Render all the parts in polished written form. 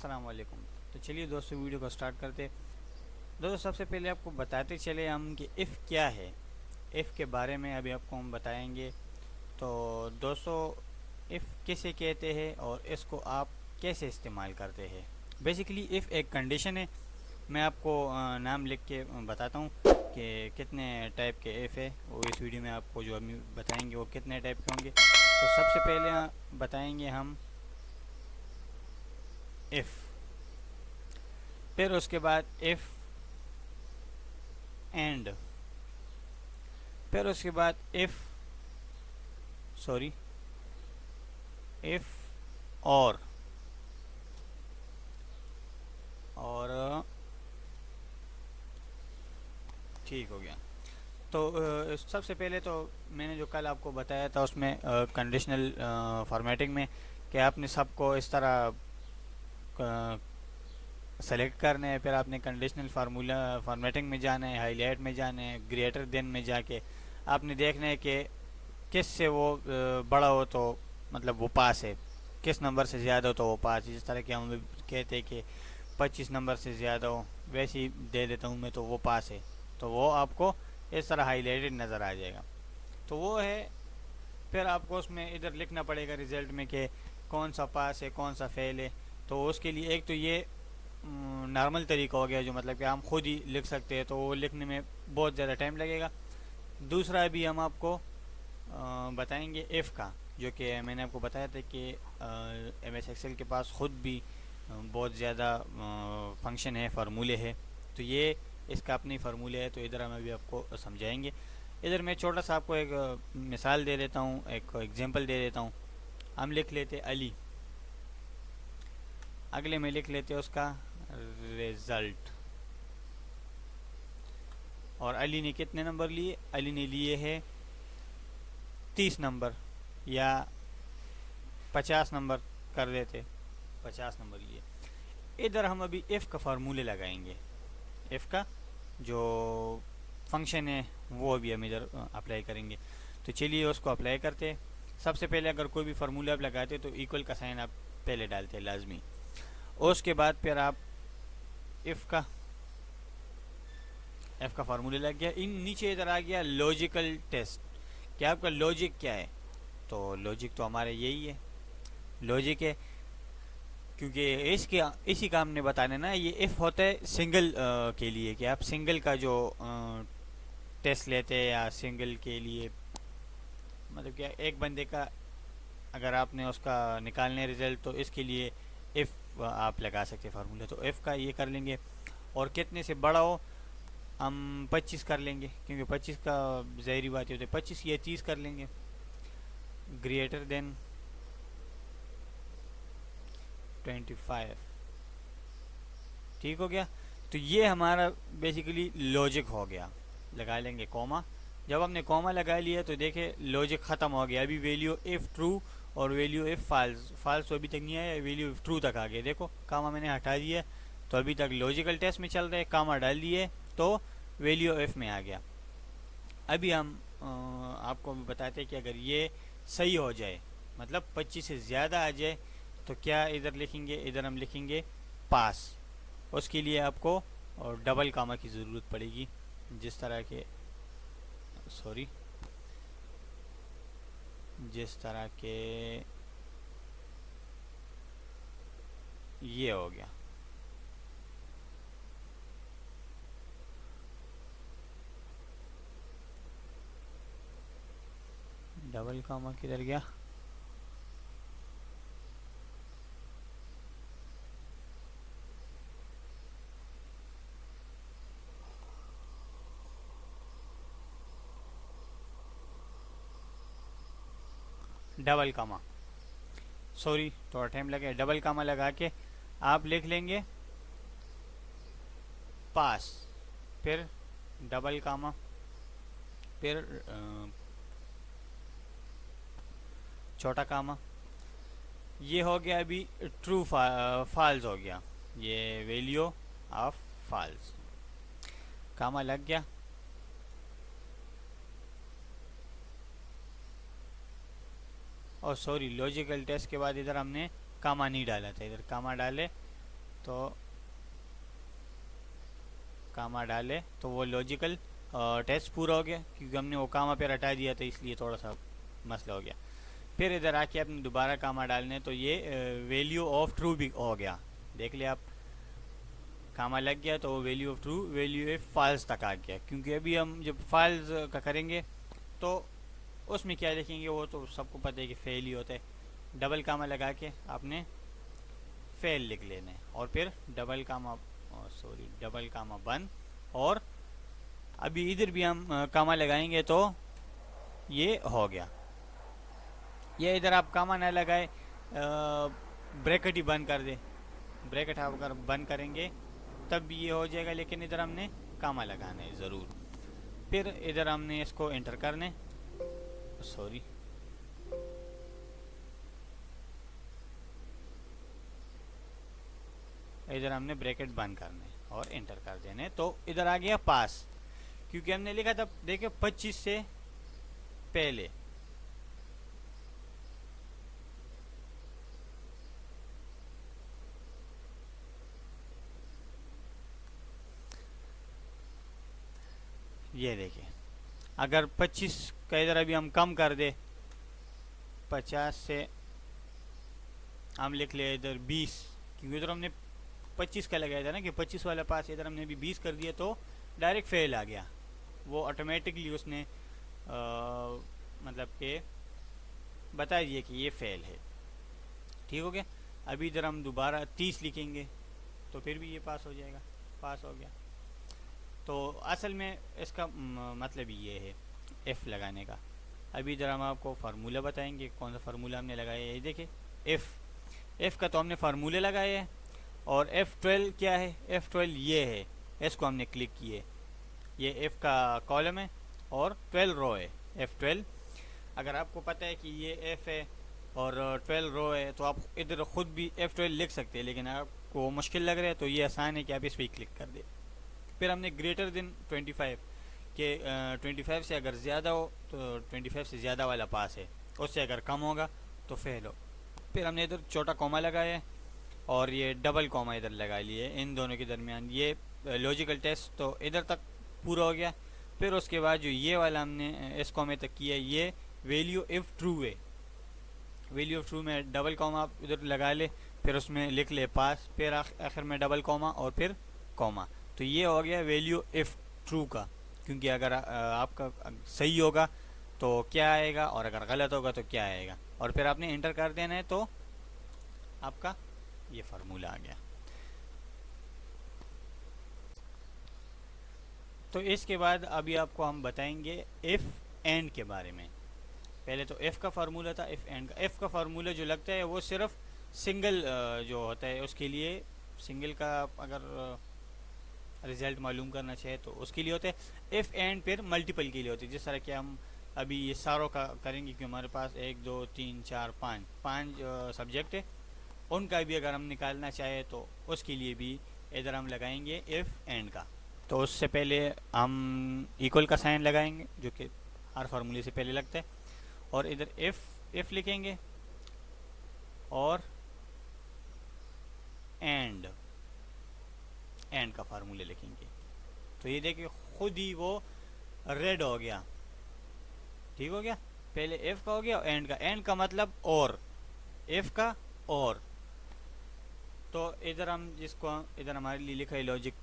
अस्सलाम वालेकुम। तो चलिए दोस्तों वीडियो को स्टार्ट करते। दोस्तों सबसे पहले आपको बताते चले हम कि इफ़ क्या है। इफ़ के बारे में अभी आपको हम बताएंगे। तो दोस्तों इफ़ किसे कहते हैं और इसको आप कैसे इस्तेमाल करते हैं। बेसिकली इफ़ एक कंडीशन है। मैं आपको नाम लिख के बताता हूँ कि कितने टाइप के इफ़ है। वो इस वीडियो में आपको जो अभी बताएंगे वो कितने टाइप के होंगे। तो सबसे पहले बताएंगे हम इफ़, फिर उसके बाद इफ़ एंड, फिर उसके बाद इफ़ और ठीक हो गया। तो सबसे पहले तो मैंने जो कल आपको बताया था उसमें कंडीशनल फॉर्मेटिंग में कि आपने सबको इस तरह सेलेक्ट करना है, फिर आपने कंडीशनल फार्मूला फॉर्मेटिंग में जाना है, हाईलाइट में जाना है, ग्रेटर देन में जाके आपने देखना है कि किस से वो बड़ा हो तो मतलब वो पास है, किस नंबर से ज़्यादा हो तो वो पास है। जिस तरह के हम कहते हैं कि 25 नंबर से ज़्यादा हो, वैसे ही दे देता हूँ मैं तो वो पास है। तो वो आपको इस तरह हाईलाइटेड नज़र आ जाएगा। तो वो है। फिर आपको उसमें इधर लिखना पड़ेगा रिज़ल्ट में कि कौन सा पास है कौन सा फेल है। तो उसके लिए एक तो ये नॉर्मल तरीका हो गया जो मतलब कि हम खुद ही लिख सकते हैं, तो वो लिखने में बहुत ज़्यादा टाइम लगेगा। दूसरा भी हम आपको बताएंगे इफ़ का, जो कि मैंने आपको बताया था कि एम एस एक्सेल के पास ख़ुद भी बहुत ज़्यादा फंक्शन है, फार्मूले है। तो ये इसका अपनी फार्मूले है, तो इधर हम अभी आपको समझाएंगे। इधर मैं छोटा सा आपको एक मिसाल दे देता हूँ, एक एग्जांपल दे देता हूँ। हम लिख लेते अली, अगले में लिख लेते उसका रिज़ल्ट। और अली ने कितने नंबर लिए? अली ने लिए है 30 नंबर या 50 नंबर कर देते, 50 नंबर लिए। इधर हम अभी इफ़ का फार्मूले लगाएंगे। इफ़ का जो फंक्शन है वो अभी हम इधर अप्लाई करेंगे। तो चलिए उसको अप्लाई करते हैं। सबसे पहले अगर कोई भी फार्मूला आप लगाते तो इक्वल का साइन आप पहले डालते हैं लाजमी। उसके बाद फिर आप इफ़ का फार्मूला लग गया। इन नीचे इधर आ गया लॉजिकल टेस्ट, कि आपका लॉजिक क्या है। तो लॉजिक तो हमारे यही है, लॉजिक है, क्योंकि इसके इसी का हमने बताना ना। ये इफ़ होता है सिंगल के लिए, कि आप सिंगल का जो टेस्ट लेते हैं या सिंगल के लिए मतलब क्या एक बंदे का अगर आपने उसका निकालने रिजल्ट, तो इसके लिए इफ़ आप लगा सकते फार्मूला। तो इफ़ का ये कर लेंगे। और कितने से बड़ा हो हम 25 कर लेंगे, क्योंकि 25 का ज़ाहिरी बात होती है 25 या 30 कर लेंगे। ग्रेटर देन 25, ठीक हो गया। तो ये हमारा बेसिकली लॉजिक हो गया। लगा लेंगे कॉमा। जब हमने कॉमा लगा लिया तो देखे लॉजिक ख़त्म हो गया। अभी वैल्यू इफ़ ट्रू और वैल्यू इफ़ फाल्स, फाल्स तो अभी तक नहीं आया, वैल्यू इफ़ ट्रू तक आ गया। देखो कामा मैंने हटा दिया, तो अभी तक लॉजिकल टेस्ट में चल रहे, कामा डाल दिए तो वैल्यू इफ़ में आ गया। अभी हम आपको बताते हैं कि अगर ये सही हो जाए, मतलब 25 से ज़्यादा आ जाए, तो क्या इधर लिखेंगे? इधर हम लिखेंगे पास। उसके लिए आपको और डबल कामा की ज़रूरत पड़ेगी। जिस तरह के सॉरी जिस तरह के ये हो गया। डबल कामा किधर गया? डबल कामा, सॉरी थोड़ा टाइम लगे। डबल कामा लगा के आप लिख लेंगे पास, फिर डबल कामा, फिर छोटा कामा। ये हो गया अभी ट्रू फॉल्स हो गया, ये वैल्यू ऑफ फॉल्स। कामा लग गया। और सॉरी लॉजिकल टेस्ट के बाद इधर हमने कामा नहीं डाला था, इधर कामा डाले तो कामा डाले तो वो लॉजिकल टेस्ट पूरा हो गया, क्योंकि हमने वो कामा पे हटा दिया था, इसलिए थोड़ा सा मसला हो गया। फिर इधर आके आपने दोबारा कामा डालने, तो ये वैल्यू ऑफ ट्रू भी हो गया। देख लिया आप, कामा लग गया तो value of true value of false तक आ गया, क्योंकि अभी हम जब फॉल्स का करेंगे तो उसमें क्या लिखेंगे, वो तो सबको पता है कि फेल ही होता है। डबल कामा लगा के आपने फेल लिख लेना है, और फिर डबल कामा बंद। और अभी इधर भी हम कामा लगाएंगे तो ये हो गया। ये इधर आप कामा ना लगाए, ब्रैकेट ही बंद कर दे, ब्रैकेट आप अगर बंद करेंगे तब भी ये हो जाएगा, लेकिन इधर हमने कामा लगाना है ज़रूर। फिर इधर हमने इसको एंटर करने, सॉरी इधर हमने ब्रैकेट बंद करने और एंटर कर देने, तो इधर आ गया पास, क्योंकि हमने लिखा था देखिए 25 से पहले। ये देखिए, अगर 25 का इधर अभी हम कम कर दे, 50 से हम लिख ले इधर 20, क्योंकि इधर हमने 25 का लगाया था ना कि 25 वाला पास, इधर हमने अभी 20 कर दिया तो डायरेक्ट फेल आ गया, वो ऑटोमेटिकली उसने मतलब कि बता दिया कि ये फेल है। ठीक हो गया। अभी इधर हम दोबारा 30 लिखेंगे तो फिर भी ये पास हो जाएगा, पास हो गया। तो असल में इसका मतलब ये है एफ़ लगाने का। अभी इधर हम आपको फार्मूला बताएंगे, कौन सा फार्मूला हमने लगाया है। देखिए एफ़ का तो हमने फार्मूले लगाए हैं, और F12 क्या है, F12 ये है, इसको हमने क्लिक किए, ये F का कॉलम है और 12 रो है F12। अगर आपको पता है कि ये F है और 12 रो है तो आप इधर ख़ुद भी F12 लिख सकते हैं, लेकिन आपको मुश्किल लग रहा है तो ये आसान है कि आप इस पर क्लिक कर दें। फिर हमने ग्रेटर देन 25 के 25 से अगर ज़्यादा हो तो 25 से ज़्यादा वाला पास है, उससे अगर कम होगा तो फेल हो। फिर हमने इधर छोटा कॉमा लगाया है और ये डबल कॉमा इधर लगा लिए इन दोनों के दरमियान। ये लॉजिकल टेस्ट तो इधर तक पूरा हो गया। फिर उसके बाद जो ये वाला हमने इस कॉमे तक किया, ये वैल्यू इफ़ ट्रू है, वैल्यू ऑफ ट्रू में डबल कॉमा आप इधर लगा ले, फिर उसमें लिख ले पास, फिर आखिर में डबल कॉमा और फिर कॉमा। तो ये हो गया वैल्यू इफ़ ट्रू का, क्योंकि अगर आपका सही होगा तो क्या आएगा और अगर गलत होगा तो क्या आएगा, और फिर आपने इंटर कर देना है तो आपका ये फार्मूला आ गया। तो इसके बाद अभी आपको हम बताएंगे इफ़ एंड के बारे में। पहले तो एफ़ का फार्मूला था, इफ़ एंड का। एफ़ का फार्मूला जो लगता है वो सिर्फ सिंगल जो होता है उसके लिए, सिंगल का अगर रिज़ल्ट मालूम करना चाहे तो उसके लिए होता है। इफ़ एंड फिर मल्टीपल के लिए होती है, जिस तरह कि हम अभी ये सारों का करेंगे कि हमारे पास 1 2 3 4 5 सब्जेक्ट है, उनका भी अगर हम निकालना चाहे तो उसके लिए भी इधर हम लगाएंगे इफ़ एंड का। तो उससे पहले हम इक्वल का साइन लगाएंगे जो कि हर फार्मूले से पहले लगता है, और इधर इफ़ लिखेंगे और एंड का फार्मूले लिखेंगे। तो ये देखिए खुद ही वो रेड हो गया। ठीक हो गया, पहले एफ़ का हो गया और एंड का मतलब और, एफ़ का और। तो इधर हम जिसको इधर हमारे लिए लिखा है लॉजिक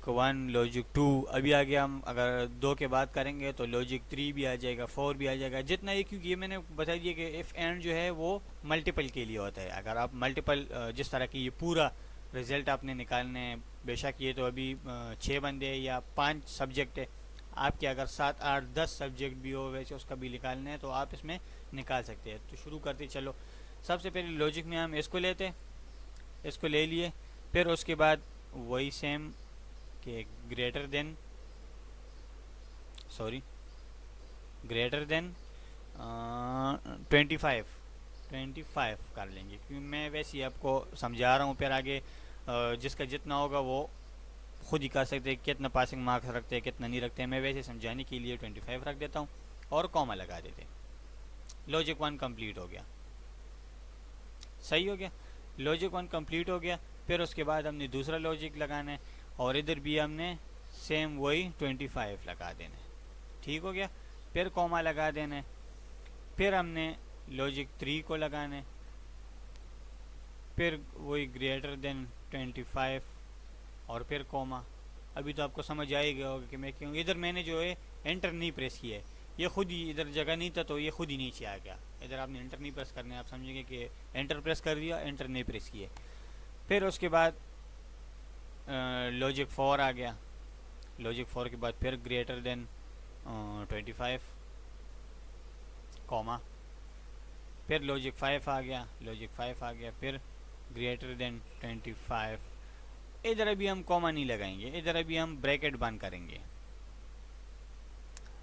1 लॉजिक 2, अभी आगे हम अगर 2 के बाद करेंगे तो लॉजिक 3 भी आ जाएगा, 4 भी आ जाएगा, जितना ये, क्योंकि ये मैंने बता दिया कि इफ़ एंड जो है वो मल्टीपल के लिए होता है। अगर आप मल्टीपल जिस तरह की ये पूरा रिज़ल्ट आपने निकालने हैं, बेशक ये तो अभी 6 बंदे या 5 सब्जेक्ट है, आपके अगर 7 8 10 सब्जेक्ट भी हो वैसे उसका भी निकालना है तो आप इसमें निकाल सकते हैं। तो शुरू करते चलो। सबसे पहले लॉजिक में हम इसको लेते, इसको ले लिए, फिर उसके बाद वही सेम कि ग्रेटर देन 25 कर लेंगे, क्योंकि मैं वैसे ही आपको समझा रहा हूँ। फिर आगे जिसका जितना होगा वो खुद ही कर सकते हैं, कितना पासिंग मार्क्स रखते हैं कितना नहीं रखते हैं। मैं वैसे समझाने के लिए 25 रख देता हूँ और कॉमा लगा देते। लॉजिक 1 कंप्लीट हो गया, सही हो गया। लॉजिक 1 कंप्लीट हो गया। फिर उसके बाद हमने दूसरा लॉजिक लगाना है और इधर भी हमने सेम वही 25 लगा देना है। ठीक हो गया। फिर कॉमा लगा देना है, फिर हमने लॉजिक 3 को लगाना है, फिर वही ग्रेटर देन 25 और फिर कॉमा। अभी तो आपको समझ आ ही गया होगा कि मैं क्यों, इधर मैंने जो है एंटर नहीं प्रेस किया है, ये खुद ही इधर जगह नहीं था तो ये खुद ही नीचे आ गया। इधर आपने एंटर नहीं प्रेस करना है, आप समझेंगे कि एंटर प्रेस कर दिया, एंटर नहीं प्रेस किए। फिर उसके बाद लॉजिक 4 आ गया, लॉजिक 4 के बाद फिर ग्रेटर देन 25 कॉमा, फिर लॉजिक 5 आ गया, लॉजिक 5 आ गया, फिर ग्रेटर देन 25। इधर अभी हम कॉमा नहीं लगाएंगे, इधर अभी हम ब्रैकेट बंद करेंगे।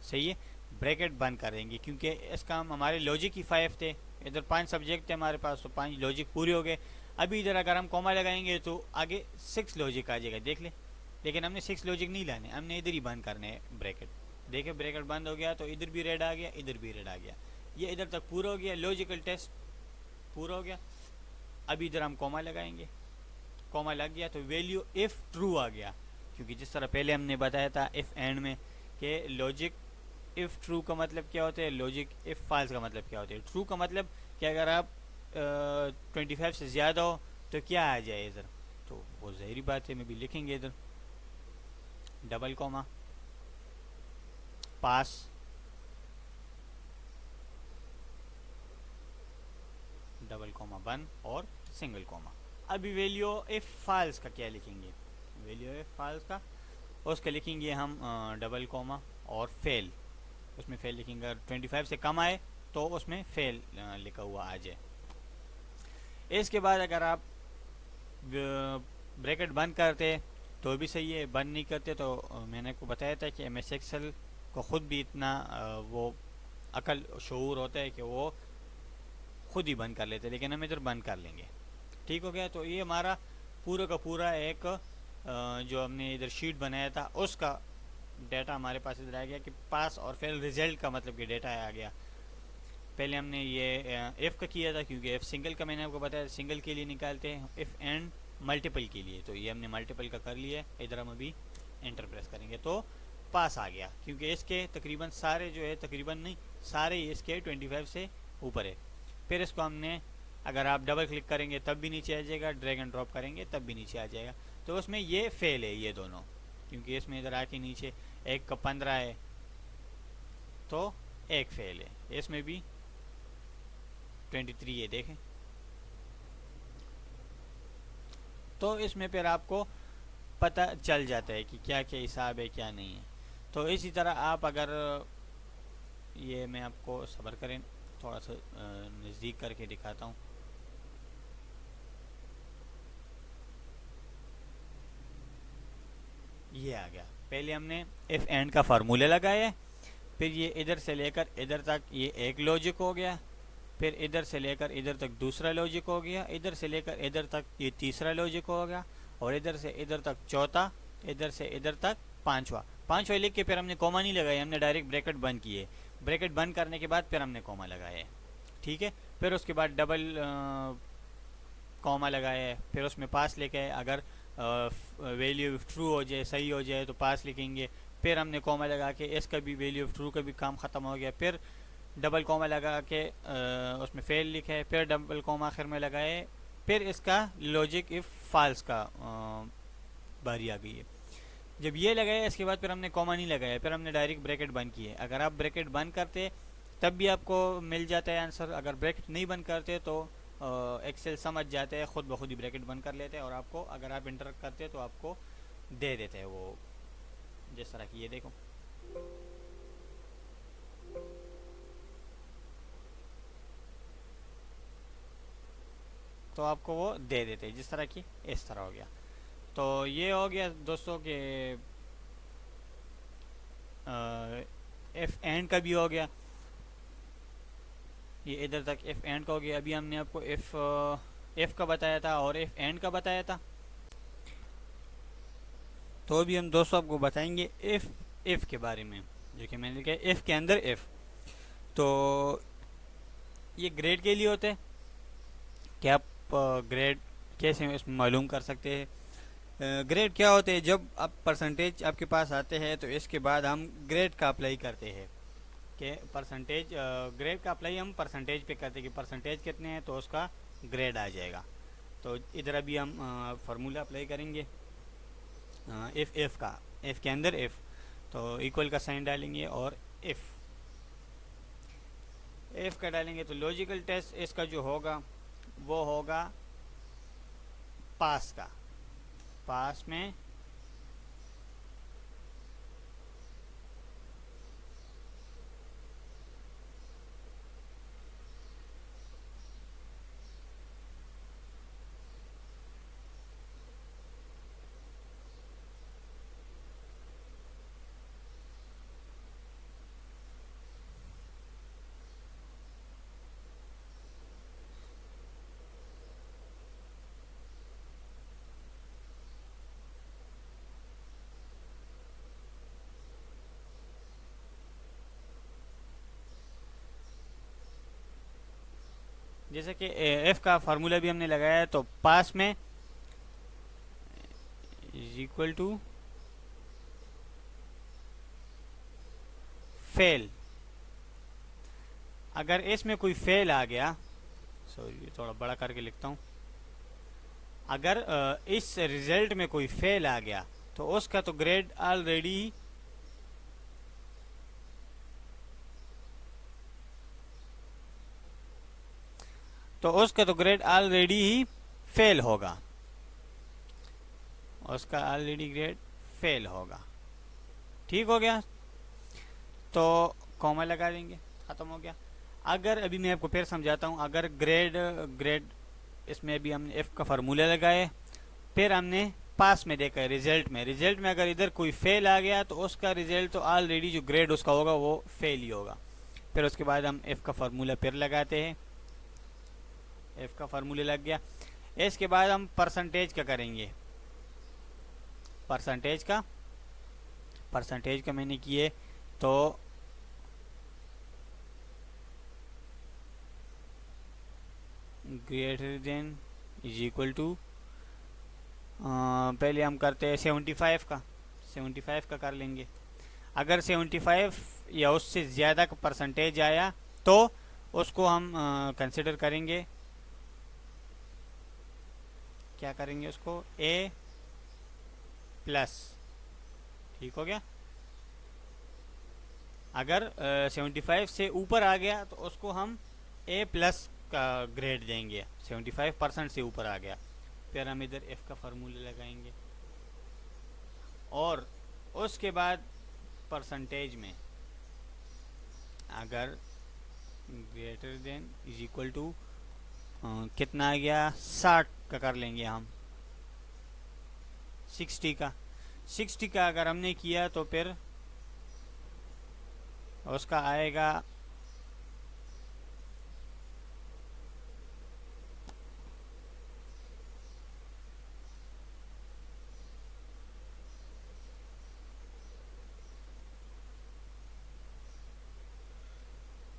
सही है, ब्रैकेट बंद करेंगे क्योंकि इसका हम हमारे लॉजिक ही 5 थे, इधर 5 सब्जेक्ट थे हमारे पास, तो 5 लॉजिक पूरे हो गए। अभी इधर अगर हम कॉमा लगाएंगे तो आगे 6 लॉजिक आ जाएगा, देख ले। लेकिन हमने 6 लॉजिक नहीं लाने, हमने इधर ही बंद करने हैं ब्रैकेट। देखिए ब्रैकेट बंद हो गया तो इधर भी रेड आ गया, इधर भी रेड आ गया, ये इधर तक पूरा हो गया, लॉजिकल टेस्ट पूरा हो गया। अभी इधर हम कॉमा लगाएंगे, कॉमा लग गया तो वैल्यू इफ़ ट्रू आ गया, क्योंकि जिस तरह पहले हमने बताया था इफ़ एंड में कि लॉजिक इफ़ ट्रू का मतलब क्या होता है, लॉजिक इफ़ फाल्स का मतलब क्या होता है। ट्रू का मतलब कि अगर आप 25 से ज़्यादा हो तो क्या आ जाए इधर, तो वो ज़ाहिरी बात है, मैं भी लिखेंगे इधर डबल कॉमा पास, डबल कॉमा बन और सिंगल कॉमा। अभी वैल्यू इफ फाल्स का क्या लिखेंगे, वैल्यू इफ फाल्स का उसका लिखेंगे हम डबल कॉमा और फेल, उसमें फेल लिखेंगे। अगर 25 से कम आए तो उसमें फेल लिखा हुआ आ जाए। इसके बाद अगर आप ब्रैकेट बंद करते तो भी सही है, बंद नहीं करते तो मैंने आपको बताया था कि MS एक्सेल को ख़ुद भी इतना वो अकल शऊर होता है कि वो खुद ही बंद कर लेते, लेकिन हम इधर बंद कर लेंगे। ठीक हो गया। तो ये हमारा पूरा का पूरा एक जो हमने इधर शीट बनाया था उसका डेटा हमारे पास इधर आ गया कि पास और फेल रिजल्ट का मतलब कि डेटा आ गया। पहले हमने ये एफ़ का किया था क्योंकि एफ़ सिंगल का मैंने आपको बताया सिंगल के लिए निकालते हैं, इफ़ एंड मल्टीपल के लिए, तो ये हमने मल्टीपल का कर लिया। इधर हम अभी एंटर प्रेस करेंगे तो पास आ गया, क्योंकि इसके तकरीबन सारे जो है, तकरीबन नहीं सारे इसके 25 से ऊपर है। फिर इसको हमने अगर आप डबल क्लिक करेंगे तब भी नीचे आ जाएगा, ड्रैग एंड ड्रॉप करेंगे तब भी नीचे आ जाएगा। तो उसमें ये फेल है ये दोनों, क्योंकि इसमें इधर आके नीचे एक का 15 है तो एक फेल है, इसमें भी 23 है देखें। तो इसमें फिर आपको पता चल जाता है कि क्या क्या हिसाब है क्या नहीं है। तो इसी तरह आप अगर ये मैं आपको सब्र करें थोड़ा सा नज़दीक करके दिखाता हूँ। ये आ गया, पहले हमने इफ़ एंड का फार्मूला लगाया है, फिर ये इधर से लेकर इधर तक ये एक लॉजिक हो गया, फिर इधर से लेकर इधर तक दूसरा लॉजिक हो गया, इधर से लेकर इधर तक ये तीसरा लॉजिक हो गया, और इधर से इधर तक चौथा, इधर से इधर तक पांचवा। पांचवा लिख के फिर हमने कॉमा नहीं लगाया, हमने डायरेक्ट ब्रैकेट बंद किए। ब्रैकेट बंद करने के बाद फिर हमने कॉमा लगाया है, ठीक है। फिर उसके बाद डबल कॉमा लगाया है, फिर उसमें पास लेके आए, अगर वैल्यू ट्रू हो जाए, सही हो जाए तो पास लिखेंगे। फिर हमने कॉमा लगा के इसका भी वैल्यू ट्रू का भी काम ख़त्म हो गया, फिर डबल कॉमा लगा के उसमें फेल लिखा है, फिर डबल कॉमा आखिर में लगाए, फिर इसका लॉजिक इफ़ फाल्स का बारी आ गई है। जब ये लगाया इसके बाद फिर हमने कॉमा नहीं लगाया, फिर हमने डायरेक्ट ब्रैकेट बंद किए। अगर आप ब्रैकेट बंद करते तब भी आपको मिल जाता है आंसर, अगर ब्रैकेट नहीं बंद करते तो एक्सेल समझ जाते हैं, खुद ब खुद ही ब्रैकेट बंद कर लेते हैं और आपको अगर आप इंटर करते तो आपको दे देते हैं वो, जिस तरह की ये देखो। तो आपको वो दे देते हैं जिस तरह की, इस तरह हो गया। तो ये हो गया दोस्तों के एफ एंड का भी हो गया, ये इधर तक एफ एंड का हो गया। अभी हमने आपको एफ का बताया था और एफ एंड का बताया था, तो अभी हम दोस्तों आपको बताएंगे एफ के बारे में, जो कि मैंने लिखा है एफ के अंदर एफ। तो ये ग्रेड के लिए होते हैं कि आप ग्रेड कैसे इसमें मालूम कर सकते हैं? ग्रेड क्या होते हैं? जब आप परसेंटेज आपके पास आते हैं तो इसके बाद हम ग्रेड का अप्लाई करते हैं कि परसेंटेज, ग्रेड का अप्लाई हम परसेंटेज पे करते हैं कि परसेंटेज कितने हैं तो उसका ग्रेड आ जाएगा। तो इधर अभी हम फार्मूला अप्लाई करेंगे एफ़ का, एफ़ के अंदर एफ़, तो इक्वल का साइन डालेंगे और एफ़ का डालेंगे तो लॉजिकल टेस्ट इसका जो होगा वो होगा पास का। पास में जैसे कि एफ़ का फार्मूला भी हमने लगाया है, तो पास में इज इक्वल टू फेल। अगर इसमें कोई फेल आ गया, सॉरी थोड़ा बड़ा करके लिखता हूँ, अगर इस रिजल्ट में कोई फेल आ गया तो उसका तो ग्रेड ऑलरेडी ही फेल होगा, उसका ऑलरेडी ग्रेड फेल होगा। ठीक हो गया, तो कॉमा लगा देंगे, ख़त्म हो गया। अगर अभी मैं आपको फिर समझाता हूँ, अगर ग्रेड इसमें अभी हमने एफ़ का फार्मूला लगाए, फिर हमने पास में देखा है रिजल्ट में अगर इधर कोई फेल आ गया तो उसका रिजल्ट तो ऑलरेडी जो ग्रेड उसका होगा वो फेल ही होगा। फिर उसके बाद हम एफ़ का फार्मूला फिर लगाते हैं, एफ़ का फार्मूला लग गया। इसके बाद हम परसेंटेज का करेंगे, परसेंटेज का मैंने किए तो greater than is equal to, पहले हम करते हैं 75 का कर लेंगे। अगर 75 या उससे ज़्यादा का परसेंटेज आया तो उसको हम कंसिडर करेंगे, क्या करेंगे उसको, ए प्लस। ठीक हो गया। अगर 75 से ऊपर आ गया तो उसको हम ए प्लस का ग्रेड देंगे, 75% से ऊपर आ गया। फिर हम इधर एफ़ का फार्मूला लगाएंगे और उसके बाद परसेंटेज में अगर greater than is equal to कितना आ गया, 60 का कर लेंगे हम, 60 का अगर हमने किया तो फिर उसका आएगा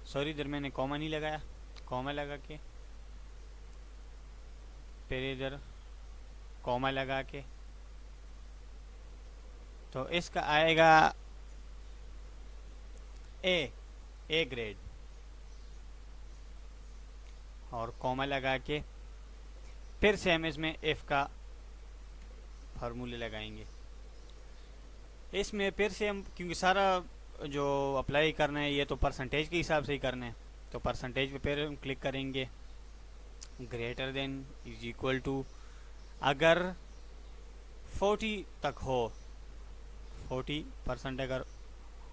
सॉरी इधर मैंने कॉमा नहीं लगाया, कॉमा लगा के फिर इधर कॉमा लगा के, तो इसका आएगा ए ग्रेड, और कॉमा लगा के फिर से हम इसमें एफ़ का फार्मूले लगाएंगे। इसमें फिर से हम, क्योंकि सारा जो अप्लाई करना है ये तो परसेंटेज के हिसाब से ही करना है, तो परसेंटेज पे फिर हम क्लिक करेंगे, greater than is equal to, अगर 40 तक हो, 40% अगर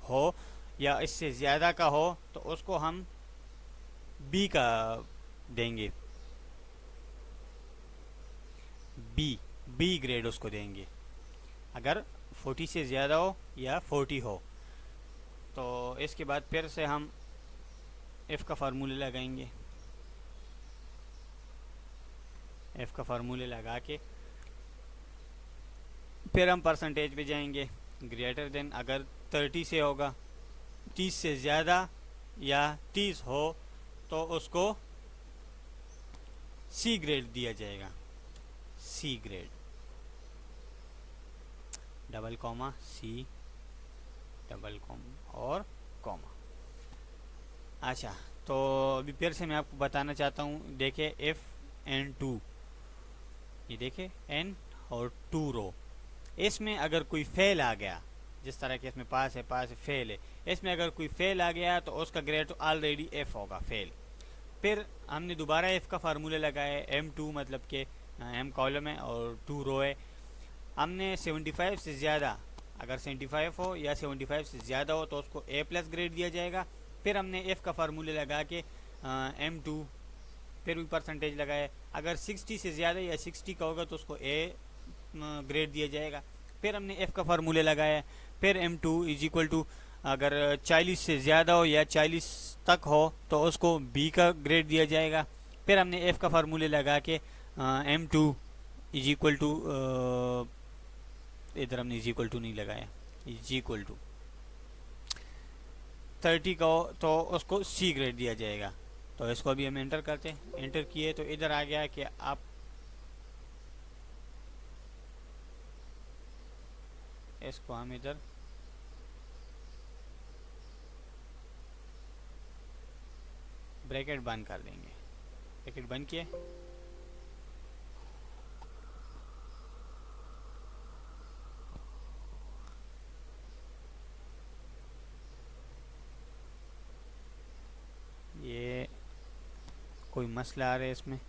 हो या इससे ज़्यादा का हो तो उसको हम बी का देंगे, बी ग्रेड उसको देंगे, अगर 40 से ज़्यादा हो या 40 हो। तो इसके बाद फिर से हम एफ़ का फार्मूले लगाएंगे, एफ़ का फार्मूले लगा के फिर हम परसेंटेज पे जाएंगे, ग्रेटर देन अगर 30 से होगा, 30 से ज़्यादा या 30 हो तो उसको सी ग्रेड दिया जाएगा। सी ग्रेड, डबल कॉमा सी, डबल कॉमा और कॉमा। अच्छा, तो अभी फिर से मैं आपको बताना चाहता हूँ, देखिए एफ एन टू, ये देखिए एन और 2 रो, इसमें अगर कोई फेल आ गया, जिस तरह के इसमें पास है फेल है, इसमें अगर कोई फेल आ गया तो उसका ग्रेड तो ऑलरेडी एफ होगा, फेल। फिर हमने दोबारा एफ का फार्मूला लगाया, M2 मतलब कि एम कॉलम है और 2 रो है। हमने 75 से ज़्यादा, अगर 75 हो या 75 से ज़्यादा हो तो उसको ए प्लस ग्रेड दिया जाएगा। फिर हमने एफ़ का फार्मूला लगा के M2, फिर भी परसेंटेज लगाए, अगर 60 से ज़्यादा या 60 का होगा तो उसको ए ग्रेड दिया जाएगा। फिर हमने एफ़ का फार्मूला लगाया, फिर M2 इज इक्वल टू अगर 40 से ज़्यादा हो या 40 तक हो तो उसको बी का ग्रेड दिया जाएगा। फिर हमने एफ़ का फार्मूले लगा के M2 इज इक्वल टू, इधर हमने इज इक्वल टू नहीं लगाया, इज इक्वल टू 30 का हो तो उसको सी ग्रेड दिया जाएगा। तो इसको अभी हम एंटर करते हैं, एंटर किए तो इधर आ गया कि आप इसको हम इधर ब्रैकेट बंद कर देंगे, ब्रैकेट बंद किए, ये कोई मसला आ रहा है इसमें,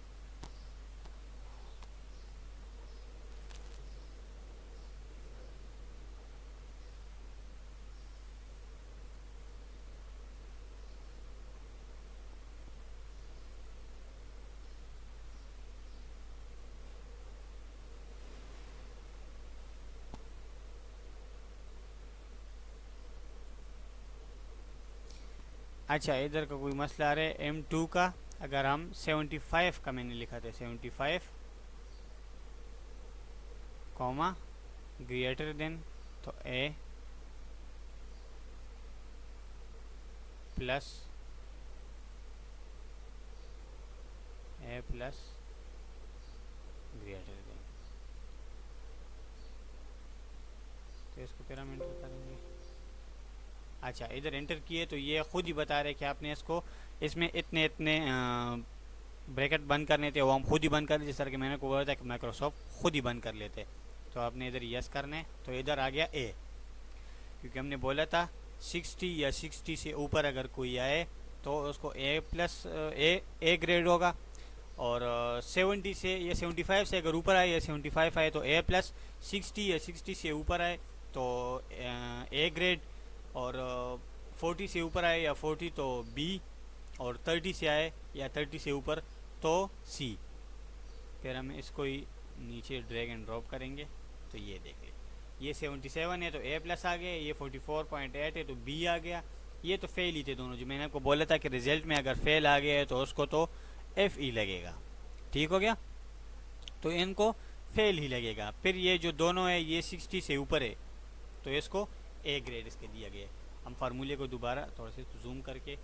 अच्छा इधर का कोई मसला आ रहा है। M2 का अगर हम 75 का मैंने लिखा था, 75 कॉमा ग्रेटर देन, तो ए प्लस ग्रेटर देन, तो इसको फिर हम एंटर करेंगे। अच्छा, इधर एंटर किए तो ये खुद ही बता रहे कि आपने इसको, इसमें इतने इतने ब्रैकेट बंद करने थे, वो हम खुद ही बंद कर, जिस तरह के मैंने को बोला था कि माइक्रोसॉफ्ट खुद ही बंद कर लेते। तो आपने इधर यस करने, तो इधर आ गया ए, क्योंकि हमने बोला था 60 या 60 से ऊपर अगर कोई आए तो उसको ए प्लस ए ग्रेड होगा, और 70 से या 75 से अगर ऊपर आए या 75 आए तो ए प्लस, 60 या 60 से ऊपर आए तो ए ग्रेड, और 40 से ऊपर आए या 40 तो बी, और 30 से आए या 30 से ऊपर तो सी। फिर हम इसको ही नीचे ड्रैग एंड ड्रॉप करेंगे तो ये देखिए, ये 77 है तो ए प्लस आ गया, ये 44.8 है तो बी आ गया। ये तो फेल ही थे दोनों, जो मैंने आपको बोला था कि रिजल्ट में अगर फेल आ गया है तो उसको तो एफ ई लगेगा, ठीक हो गया, तो इनको फेल ही लगेगा। फिर ये जो दोनों है ये 60 से ऊपर है तो इसको ए ग्रेड इसके दिया गया। हम फार्मूले को दोबारा थोड़ा सा जूम करके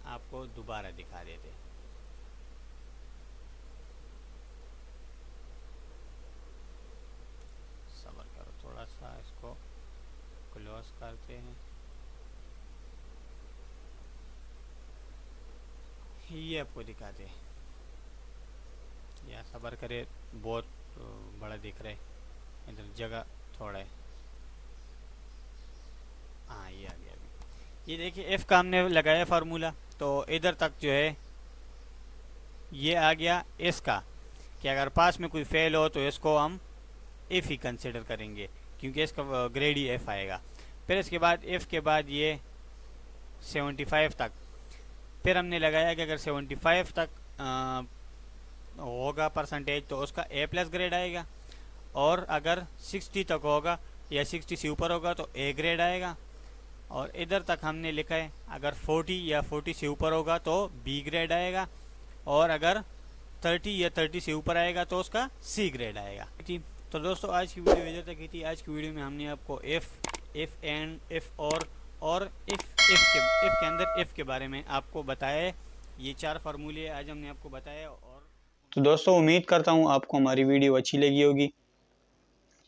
आपको दोबारा दिखा देते, सब्र करो थोड़ा सा, इसको क्लोज करते हैं, ये आपको दिखाते हैं, या सब्र करे, बहुत बड़ा दिख रहा है, इधर जगह थोड़ा है, हाँ ये आ गया अभी। ये देखिए एफ़ का हमने लगाया फार्मूला, तो इधर तक जो है ये आ गया इसका, कि अगर पास में कोई फेल हो तो इसको हम एफ़ ही कंसिडर करेंगे, क्योंकि इसका ग्रेड ही एफ़ आएगा। फिर इसके बाद एफ़ के बाद ये 75 तक, फिर हमने लगाया कि अगर 75 तक होगा परसेंटेज तो उसका ए प्लस ग्रेड आएगा, और अगर 60 तक होगा या 60 से ऊपर होगा तो ए ग्रेड आएगा। और इधर तक हमने लिखा है अगर 40 या 40 से ऊपर होगा तो बी ग्रेड आएगा, और अगर 30 या 30 से ऊपर आएगा तो उसका सी ग्रेड आएगा। तो दोस्तों आज की वीडियो इधर तक ही थी। आज की वीडियो में हमने आपको एफ एंड एफ और इफ़ के अंदर इफ़ के बारे में आपको बताया है। ये 4 फार्मूले आज हमने आपको बताया, और तो दोस्तों उम्मीद करता हूँ आपको हमारी वीडियो अच्छी लगी होगी।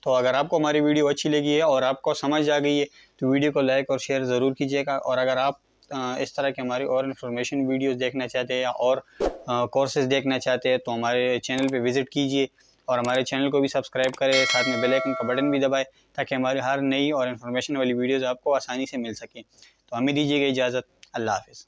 तो अगर आपको हमारी वीडियो अच्छी लगी है और आपको समझ आ गई है तो वीडियो को लाइक और शेयर ज़रूर कीजिएगा। और अगर आप इस तरह की हमारी और इन्फॉर्मेशन वीडियोस देखना चाहते हैं या और कोर्सेज देखना चाहते हैं तो हमारे चैनल पे विज़िट कीजिए और हमारे चैनल को भी सब्सक्राइब करें, साथ में बेल आइकन का बटन भी दबाएं ताकि हमारी हर नई और इन्फॉर्मेशन वाली वीडियोज़ आपको आसानी से मिल सकें। तो हमें दीजिएगा इजाज़त। अल्लाह हाफ़िज़।